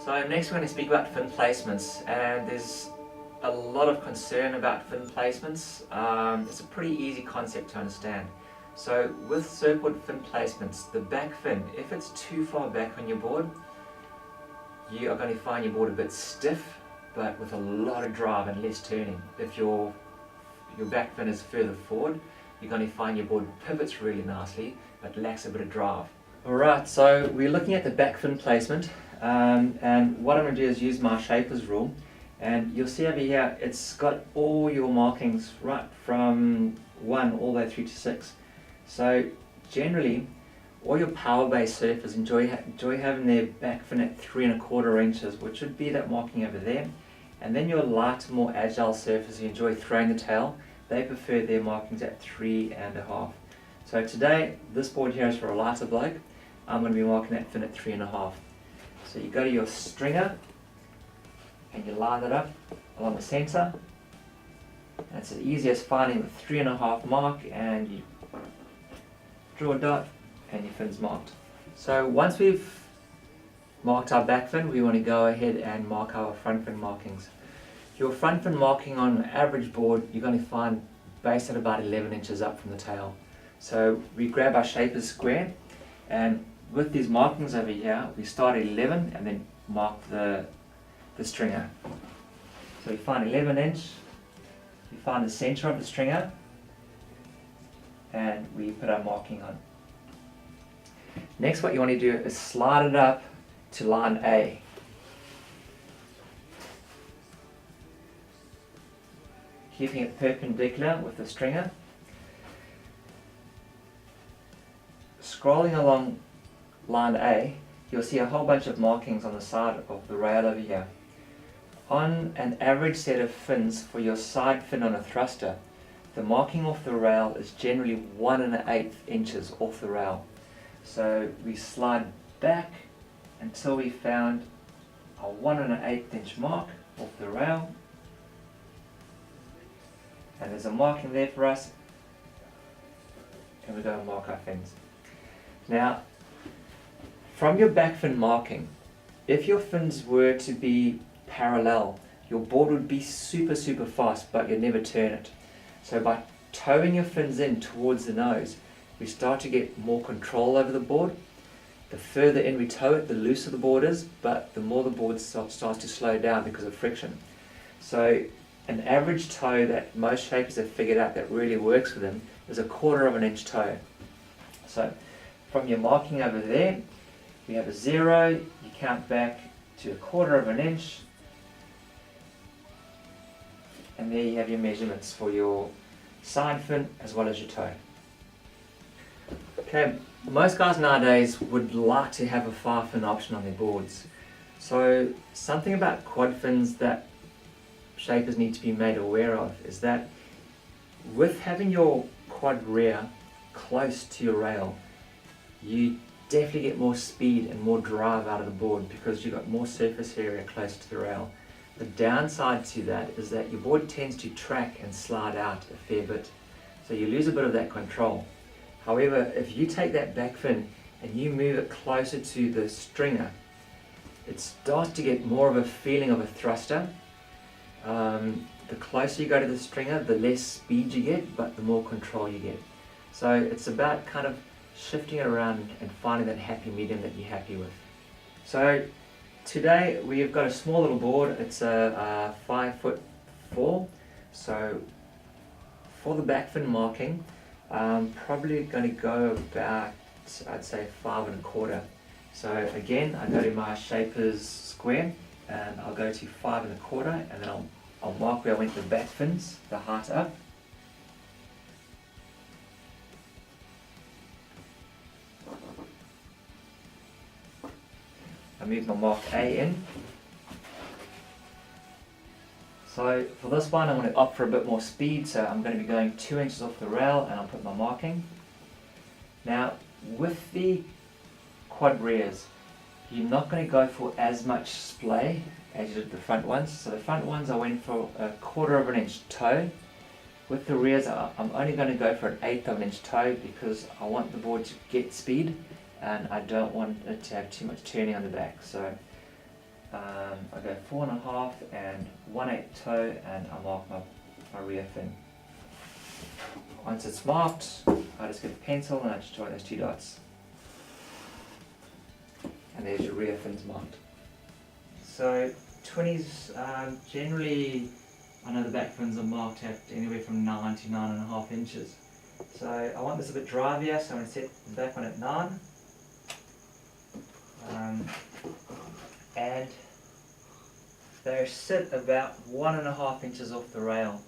So next we're going to speak about fin placements, and there's a lot of concern about fin placements. It's a pretty easy concept to understand. So with surfboard fin placements, the back fin, if it's too far back on your board, you are going to find your board a bit stiff, but with a lot of drive and less turning. If your back fin is further forward, you're going to find your board pivots really nicely, but lacks a bit of drive. Alright, so we're looking at the back fin placement. And what I'm going to do is use my shaper's rule, and you'll see over here it's got all your markings right from 1 all the way through to 6. So generally all your power based surfers enjoy having their back fin at 3 1/4 inches, which would be that marking over there. And then your lighter, more agile surfers who enjoy throwing the tail, they prefer their markings at 3 1/2. So today this board here is for a lighter bloke. I'm going to be marking that fin at 3 1/2. So you go to your stringer and you line it up along the centre. And it's as easy as finding the 3 1/2 mark, and you draw a dot and your fin's marked. So once we've marked our back fin, we want to go ahead and mark our front fin markings. Your front fin marking on an average board you're going to find based at about 11 inches up from the tail. So we grab our shaper's square, and with these markings over here, we start at 11 and then mark the stringer. So we find 11 inch, we find the center of the stringer, and we put our marking on. Next, what you want to do is slide it up to line A. Keeping it perpendicular with the stringer. Scrolling along line A, you'll see a whole bunch of markings on the side of the rail over here. On an average set of fins for your side fin on a thruster, the marking off the rail is generally 1 1/8 inches off the rail. So we slide back until we found a 1 1/8 inch mark off the rail, and there's a marking there for us, and we go and mark our fins. Now, from your back fin marking, if your fins were to be parallel, your board would be super fast, but you'd never turn it. So by towing your fins in towards the nose, we start to get more control over the board. The further in we tow it, the looser the board is, but the more the board starts to slow down because of friction. So an average tow that most shapers have figured out that really works for them is a 1/4 inch tow. So from your marking over there, we have a 0, you count back to a 1/4 inch, and there you have your measurements for your side fin as well as your toe. Okay, most guys nowadays would like to have a 5 fin option on their boards. So something about quad fins that shapers need to be made aware of is that with having your quad rear close to your rail, you definitely get more speed and more drive out of the board because you've got more surface area close to the rail. The downside to that is that your board tends to track and slide out a fair bit, so you lose a bit of that control. However, if you take that back fin and you move it closer to the stringer, it starts to get more of a feeling of a thruster. The closer you go to the stringer, the less speed you get, but the more control you get. So it's about kind of shifting it around and finding that happy medium that you're happy with. So today we've got a small little board. It's a 5'4". So for the back fin marking, I'm probably going to go about, I'd say 5 1/4. So again, I go to my shaper's square and I'll go to 5 1/4, and then I'll mark where I want the back fins, the height up. I move my mark A in. So for this one I'm going to opt for a bit more speed, so I'm going to be going 2 inches off the rail and I'll put my marking. Now with the quad rears, you're not going to go for as much splay as you did the front ones. So the front ones I went for a 1/4 inch toe. With the rears I'm only going to go for an 1/8 inch toe because I want the board to get speed and I don't want it to have too much turning on the back. So I go 4.5 and 1/8 toe, and I mark my rear fin. Once it's marked, I just get a pencil and I just join those 2 dots. And there's your rear fins marked. So 20s, generally, I know the back fins are marked at anywhere from 9 to 9.5 inches. So I want this a bit drier, so I'm going to set the back one at 9. And they sit about 1.5 inches off the rail.